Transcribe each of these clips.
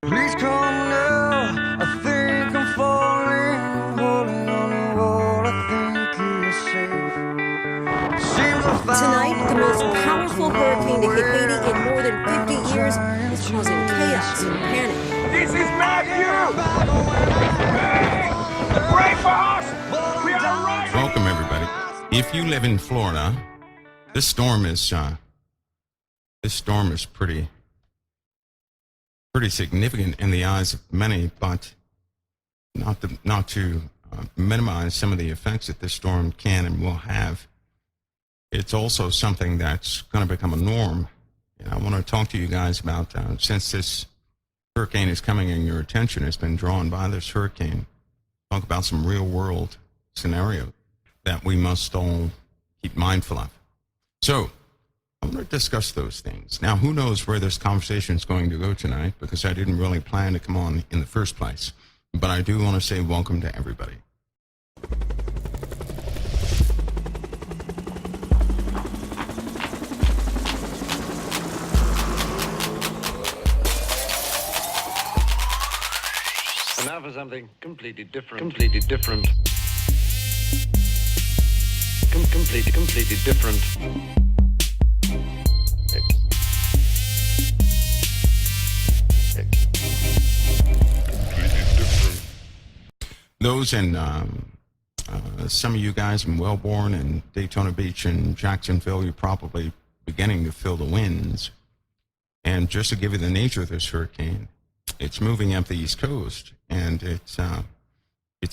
Please come now, I think I'm falling, holding on to what I think is safe. Seems I found Tonight, the most a powerful way hurricane to hit Haiti in away, more than and 50 I'm years trying is to causing chaos and escape. panic. This is Matthew! Hey! Pray for us! We are right! Welcome, everybody. If you live in Florida, this storm is pretty significant in the eyes of many, but not to minimize some of the effects that this storm can and will have. It's also something that's going to become a norm. And I want to talk to you guys about, since this hurricane is coming and your attention has been drawn by this hurricane, talk about some real world scenarios that we must all keep mindful of. So I want to discuss those things. Now, who knows where this conversation is going to go tonight, because I didn't really plan to come on in the first place. But I do want to say welcome to everybody. And now for something completely different. Completely different. Completely different. Those in some of you guys in Wellborn and Daytona Beach and Jacksonville, you're probably beginning to feel the winds. And just to give you the nature of this hurricane, it's moving up the East Coast, and it's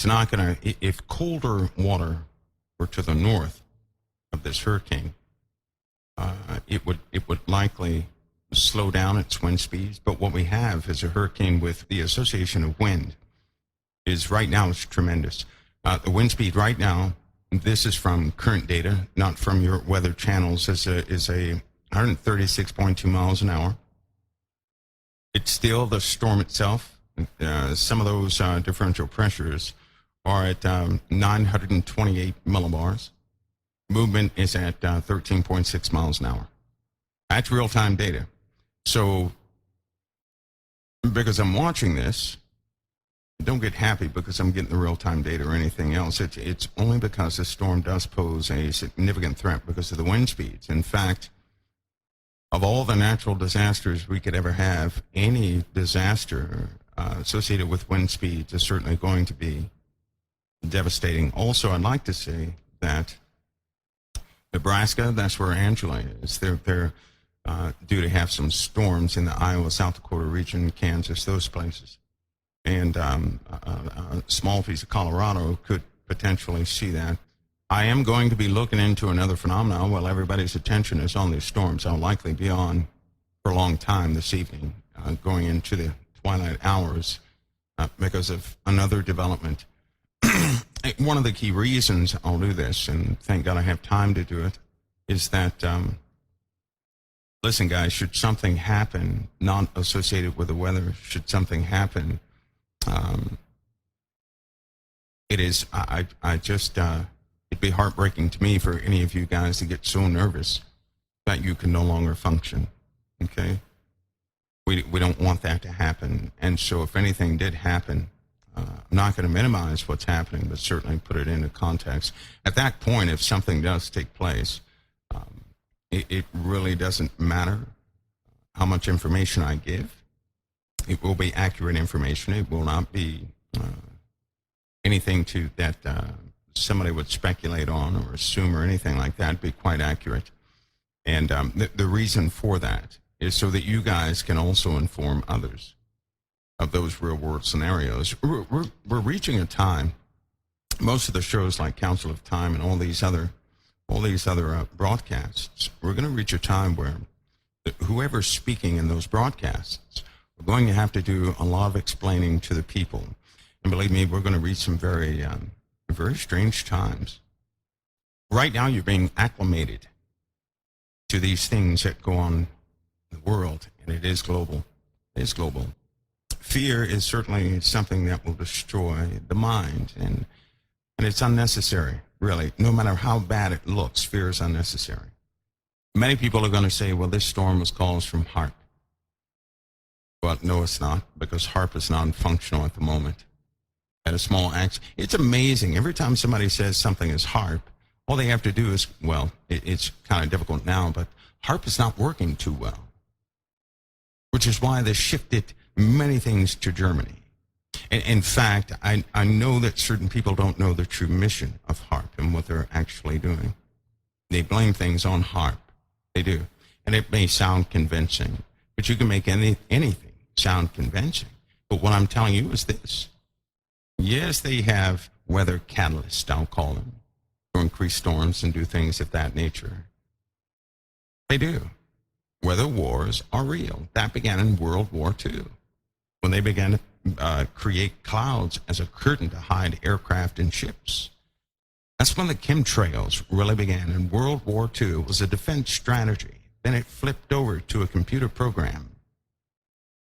not going to. If colder water were to the north of this hurricane, it would likely slow down its wind speeds. But what we have is a hurricane with the association of wind is right now is tremendous. The wind speed right now, this is from current data, not from your weather channels, is a 136.2 miles an hour. It's still the storm itself. Some of those differential pressures are at 928 millibars. Movement is at 13.6 miles an hour. That's real-time data. So, because I'm watching this, don't get happy because I'm getting the real-time data or anything else. It's only because the storm does pose a significant threat because of the wind speeds. In fact, of all the natural disasters we could ever have, any disaster associated with wind speeds is certainly going to be devastating. Also, I'd like to say that Nebraska, that's where Angela is. They're due to have some storms in the Iowa, South Dakota region, Kansas, those places. And a small piece of Colorado could potentially see that. I am going to be looking into another phenomenon while everybody's attention is on these storms. I'll likely be on for a long time this evening, going into the twilight hours because of another development. One of the key reasons I'll do this, and thank God I have time to do it, is that, listen, guys, should something happen, not associated with the weather, should something happen, it'd be heartbreaking to me for any of you guys to get so nervous that you can no longer function, okay? We don't want that to happen. And so if anything did happen, I'm not going to minimize what's happening, but certainly put it into context. At that point, if something does take place, it really doesn't matter how much information I give. It will be accurate information. It will not be anything that somebody would speculate on or assume or anything like that. It'd be quite accurate. And the reason for that is so that you guys can also inform others of those real world scenarios. We're reaching a time, most of the shows like Council of Time and all these other broadcasts, we're going to reach a time where whoever's speaking in those broadcasts, we're going to have to do a lot of explaining to the people. And believe me, we're going to reach some very strange times. Right now, you're being acclimated to these things that go on in the world, and it is global. It is global. Fear is certainly something that will destroy the mind, and it's unnecessary, really. No matter how bad it looks, fear is unnecessary. Many people are going to say, well, this storm was caused from HAARP. Well, no, it's not, because HARP is non-functional at the moment. At a small action, it's amazing. Every time somebody says something is HARP, all they have to do is, well, it's kind of difficult now, but HARP is not working too well, which is why they shifted many things to Germany. In fact, I know that certain people don't know the true mission of HARP and what they're actually doing. They blame things on HARP. They do. And it may sound convincing, but you can make anything sound convincing. But what I'm telling you is this. Yes, they have weather catalysts, I'll call them, to increase storms and do things of that nature. They do. Weather wars are real. That began in World War II, when they began to create clouds as a curtain to hide aircraft and ships. That's when the chemtrails really began. In World War II, it was a defense strategy. Then it flipped over to a computer program,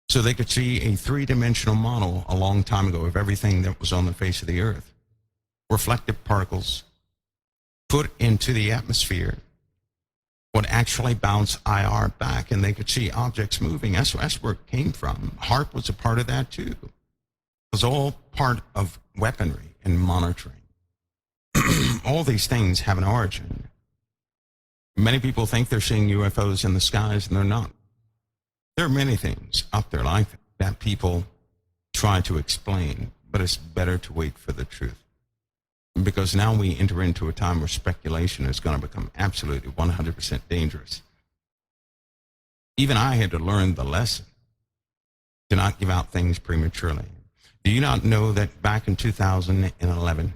so they could see a three-dimensional model a long time ago of everything that was on the face of the earth. Reflective particles put into the atmosphere would actually bounce IR back, and they could see objects moving. That's where it came from. HARP was a part of that too. It was all part of weaponry and monitoring. All these things have an origin. Many people think they're seeing UFOs in the skies, and they're not. There are many things up there like that people try to explain, but it's better to wait for the truth. Because now we enter into a time where speculation is going to become absolutely 100% dangerous. Even I had to learn the lesson to not give out things prematurely. Do you not know that back in 2011,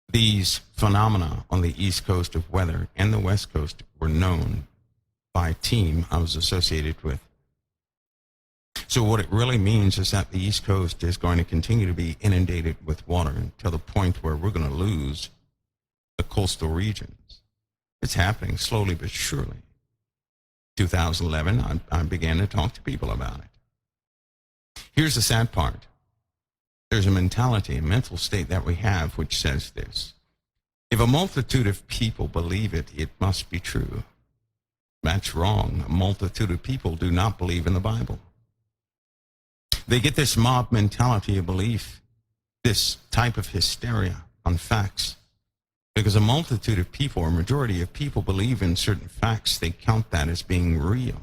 these phenomena on the East Coast of weather and the West Coast were known by a team I was associated with? So what it really means is that the East Coast is going to continue to be inundated with water until the point where we're going to lose the coastal regions. It's happening slowly but surely. 2011, I began to talk to people about it. Here's the sad part. There's a mentality, a mental state that we have which says this. If a multitude of people believe it, it must be true. That's wrong. A multitude of people do not believe in the Bible. They get this mob mentality of belief, this type of hysteria on facts. Because a multitude of people, or majority of people, believe in certain facts, they count that as being real.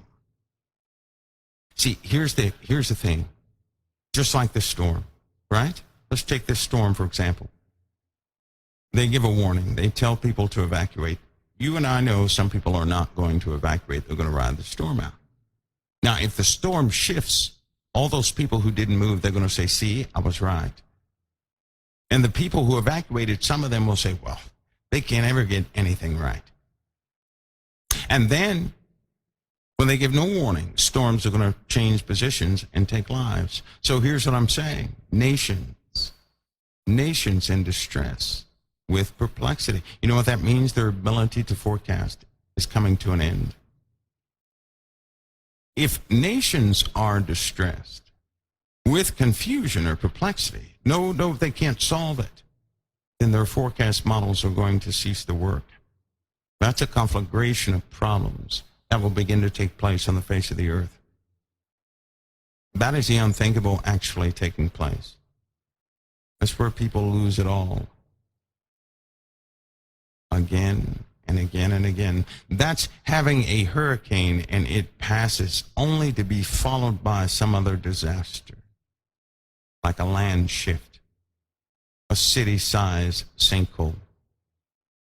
See, here's the thing. Just like this storm, right? Let's take this storm, for example. They give a warning. They tell people to evacuate. You and I know some people are not going to evacuate. They're going to ride the storm out. Now, if the storm shifts, all those people who didn't move, they're going to say, see, I was right. And the people who evacuated, some of them will say, well, they can't ever get anything right. And then, when they give no warning, storms are going to change positions and take lives. So here's what I'm saying. Nations in distress with perplexity. You know what that means? Their ability to forecast is coming to an end. If nations are distressed with confusion or perplexity, no, they can't solve it, then their forecast models are going to cease to work. That's a conflagration of problems that will begin to take place on the face of the earth. That is the unthinkable actually taking place. That's where people lose it all. Again and again and again. That's having a hurricane and it passes only to be followed by some other disaster, like a land shift, a city-sized sinkhole.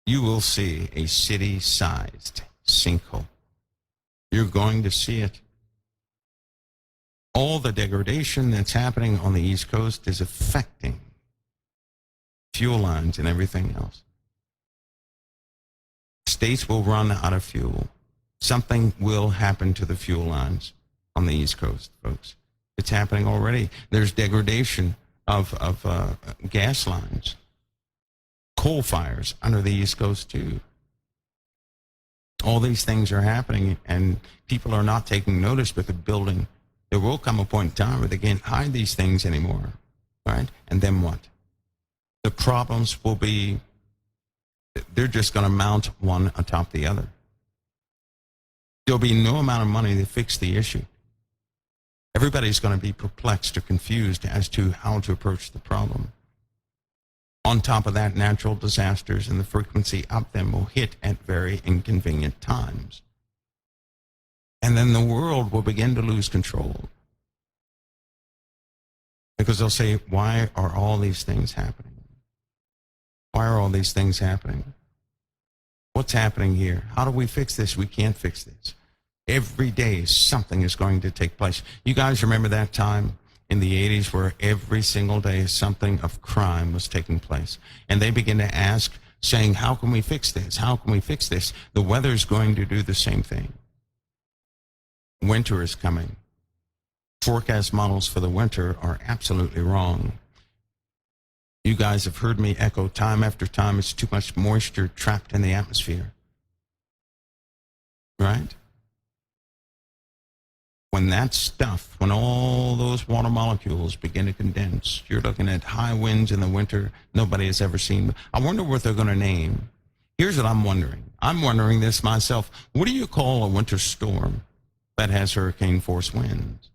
You will see a city-sized sinkhole. You're going to see it. All the degradation that's happening on the East Coast is affecting fuel lines and everything else. States will run out of fuel. Something will happen to the fuel lines on the East Coast, folks. It's happening already. There's degradation of gas lines, coal fires under the East Coast too. All these things are happening, and people are not taking notice, but they're building. There will come a point in time where they can't hide these things anymore, right? And then what? The problems will be, they're just going to mount one atop the other. There'll be no amount of money to fix the issue. Everybody's going to be perplexed or confused as to how to approach the problem. On top of that, natural disasters and the frequency of them will hit at very inconvenient times. And then the world will begin to lose control. Because they'll say, why are all these things happening? Why are all these things happening? What's happening here? How do we fix this? We can't fix this. Every day something is going to take place. You guys remember that time in the 80s where every single day something of crime was taking place? And they begin to ask, saying, how can we fix this? How can we fix this? The weather's going to do the same thing. Winter is coming. Forecast models for the winter are absolutely wrong. You guys have heard me echo time after time, it's too much moisture trapped in the atmosphere. Right? When that stuff, when all those water molecules begin to condense, you're looking at high winds in the winter nobody has ever seen. I wonder what they're going to name. Here's what I'm wondering. I'm wondering this myself. What do you call a winter storm that has hurricane force winds?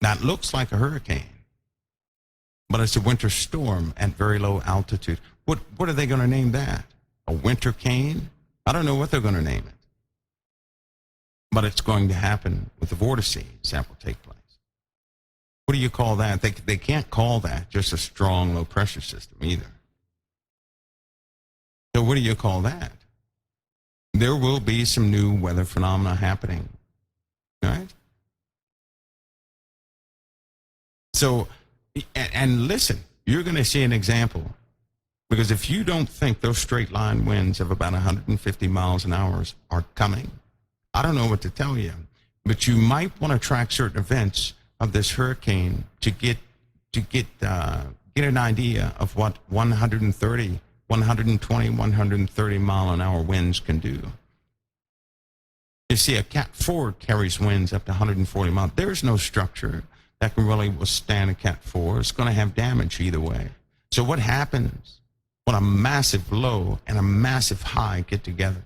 That looks like a hurricane, but it's a winter storm at very low altitude. What are they going to name that? A winter cane? I don't know what they're going to name it. But it's going to happen with the vortices that will take place. What do you call that? They can't call that just a strong low pressure system either. So what do you call that? There will be some new weather phenomena happening, right? So, and listen, you're going to see an example. Because if you don't think those straight line winds of about 150 miles an hour are coming, I don't know what to tell you, but you might want to track certain events of this hurricane to get an idea of what 130, 120, 130 mile an hour winds can do. You see, a Cat 4 carries winds up to 140 miles. There's no structure that can really withstand a Cat 4. It's going to have damage either way. So what happens when a massive low and a massive high get together,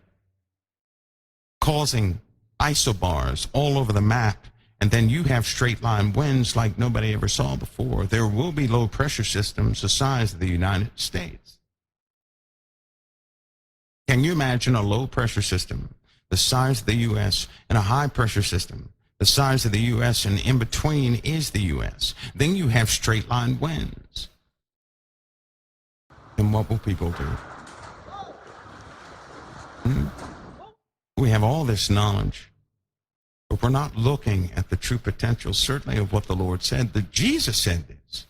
causing isobars all over the map, and then you have straight line winds like nobody ever saw before? There will be low pressure systems the size of the United States. Can you imagine a low pressure system the size of the U.S. and a high pressure system the size of the U.S. and in between is the U.S.? Then you have straight line winds. And what will people do? We have all this knowledge, but we're not looking at the true potential, certainly of what the Lord said. That Jesus said this.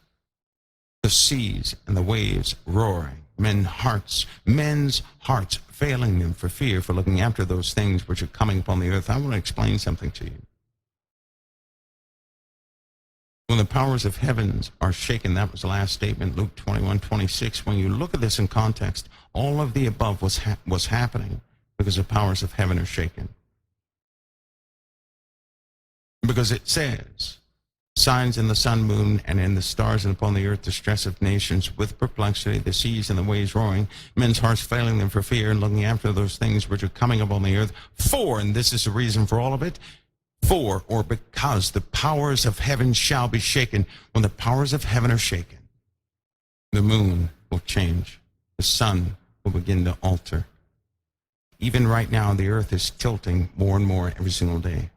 The seas and the waves roaring, men's hearts failing them for fear, for looking after those things which are coming upon the earth. I want to explain something to you. When the powers of heavens are shaken, that was the last statement, Luke 21:26. When you look at this in context, all of the above was happening because the powers of heaven are shaken. Because it says, signs in the sun, moon, and in the stars, and upon the earth, distress of nations with perplexity, the seas and the waves roaring, men's hearts failing them for fear, and looking after those things which are coming upon the earth. For, and this is the reason for all of it, for, or because the powers of heaven shall be shaken. When the powers of heaven are shaken, the moon will change. The sun will begin to alter. Even right now, the earth is tilting more and more every single day.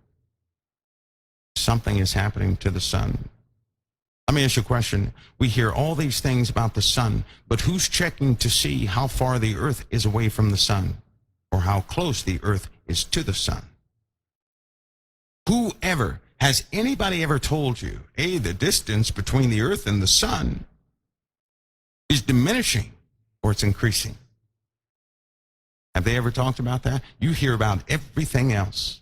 Something is happening to the sun. Let me ask you a question. We hear all these things about the sun, but who's checking to see how far the earth is away from the sun, or how close the earth is to the sun? Has anybody ever told you, hey, the distance between the earth and the sun is diminishing or it's increasing? Have they ever talked about that? You hear about everything else,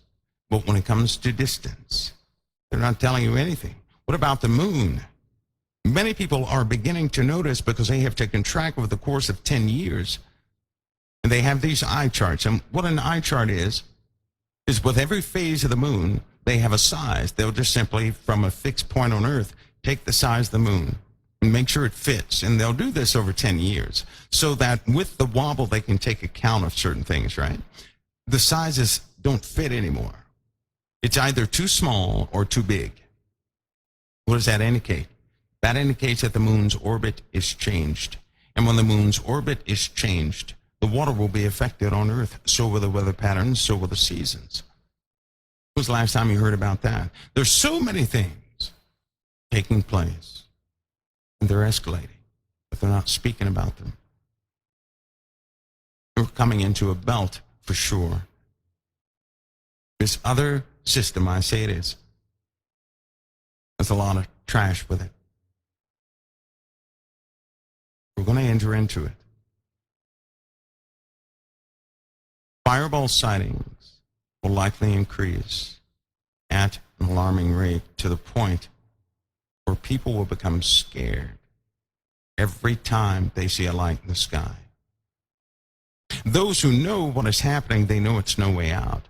but when it comes to distance, they're not telling you anything. What about the moon? Many people are beginning to notice, because they have taken track over the course of 10 years, and they have these eye charts. And what an eye chart is with every phase of the moon, they have a size. They'll just simply, from a fixed point on Earth, take the size of the moon and make sure it fits. And they'll do this over 10 years so that with the wobble, they can take account of certain things, right? The sizes don't fit anymore. It's either too small or too big. What does that indicate? That indicates that the moon's orbit is changed. And when the moon's orbit is changed, the water will be affected on Earth. So will the weather patterns, so will the seasons. When was the last time you heard about that? There's so many things taking place, and they're escalating, but they're not speaking about them. We're coming into a belt for sure. This other system, I say it is, there's a lot of trash with it. We're going to enter into it. Fireball sightings will likely increase at an alarming rate to the point where people will become scared every time they see a light in the sky. Those who know what is happening, they know it's no way out.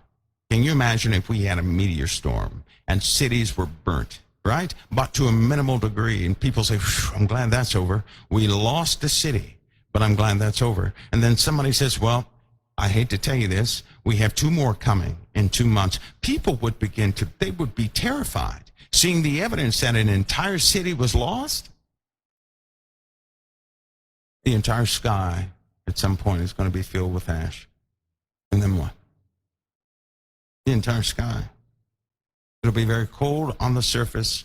Can you imagine if we had a meteor storm and cities were burnt, right? But to a minimal degree, and people say, I'm glad that's over. We lost the city, but I'm glad that's over. And then somebody says, well, I hate to tell you this, we have 2 more coming in 2 months. People would they would be terrified seeing the evidence that an entire city was lost. The entire sky at some point is going to be filled with ash. And then what? The entire sky. It'll be very cold on the surface,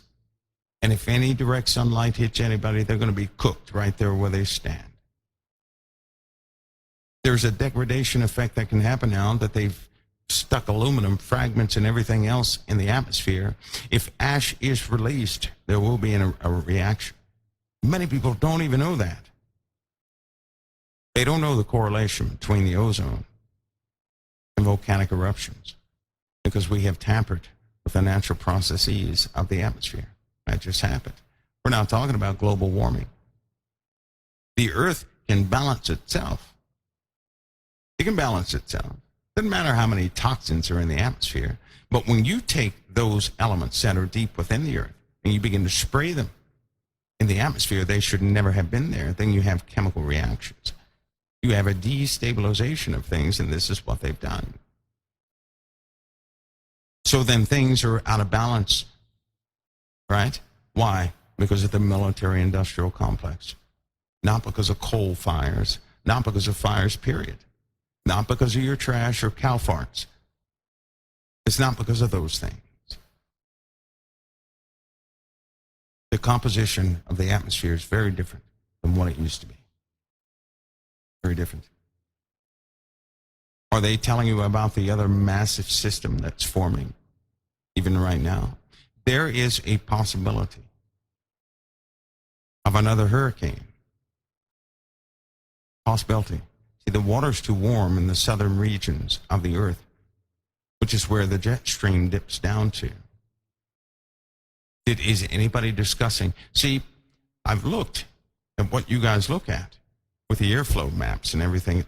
and if any direct sunlight hits anybody, they're going to be cooked right there where they stand. There's a degradation effect that can happen now that they've stuck aluminum fragments and everything else in the atmosphere. If ash is released, there will be a reaction. Many people don't even know that. They don't know the correlation between the ozone and volcanic eruptions because we have tampered with the natural processes of the atmosphere. That just happened. We're now talking about global warming. The Earth can balance itself. It can balance itself. Doesn't matter how many toxins are in the atmosphere, but when you take those elements that are deep within the Earth and you begin to spray them in the atmosphere, they should never have been there. Then you have chemical reactions. You have a destabilization of things, and this is what they've done. So then things are out of balance, right? Why? Because of the military-industrial complex. Not because of coal fires, not because of fires, period. Not because of your trash or cow farts. It's not because of those things. The composition of the atmosphere is very different than what it used to be. Very different. Are they telling you about the other massive system that's forming, even right now? There is a possibility of another hurricane. Possibility. See, the water's too warm in the southern regions of the Earth, which is where the jet stream dips down to. Is anybody discussing? See, I've looked at what you guys look at with the airflow maps and everything.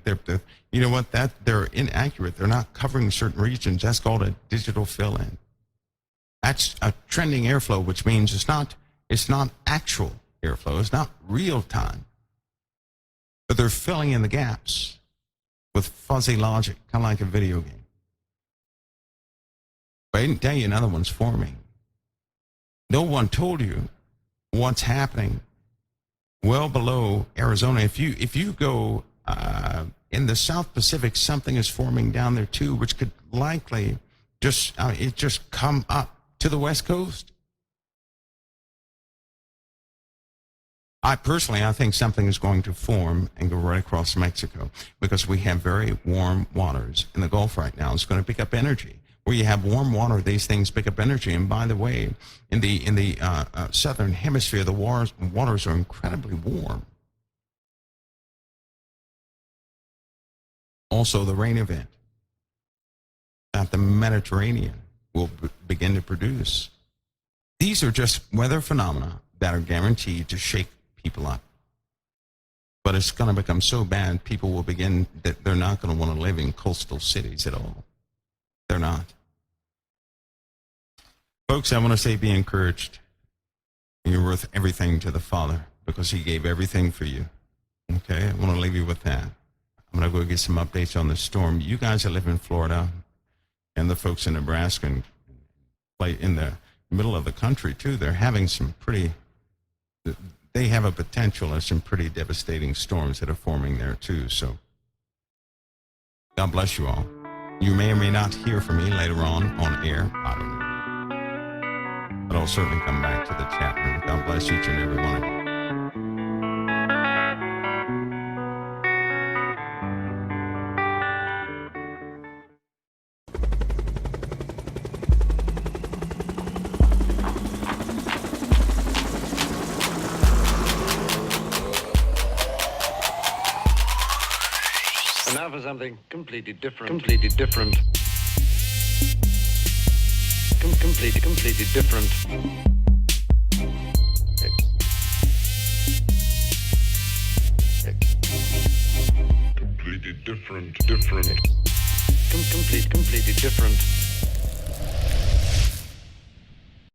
You know what? They're inaccurate. They're not covering certain regions. That's called a digital fill-in. That's a trending airflow, which means it's not actual airflow. It's not real time. But they're filling in the gaps with fuzzy logic, kind of like a video game. But I didn't tell you another one's forming. No one told you what's happening well below Arizona. If you go in the South Pacific, something is forming down there too, which could likely just come up to the West Coast. I think something is going to form and go right across Mexico because we have very warm waters in the Gulf right now. It's going to pick up energy. Where you have warm water, these things pick up energy. And by the way, in the southern hemisphere, the waters are incredibly warm. Also, the rain event that the Mediterranean will begin to produce. These are just weather phenomena that are guaranteed to shake people up. But it's going to become so bad, people will begin that they're not going to want to live in coastal cities at all. They're not. Folks, I want to say be encouraged. You're worth everything to the Father because he gave everything for you. Okay, I want to leave you with that. I'm going to go get some updates on the storm. You guys that live in Florida and the folks in Nebraska and play in the middle of the country too. They're having some pretty. They have a potential of some pretty devastating storms that are forming there too. So, God bless you all. You may or may not hear from me later on air. I don't know, but I'll certainly come back to the chat room. God bless each and every one of you. And now for something completely different. Completely different. Completely different. Completely different. Completely different.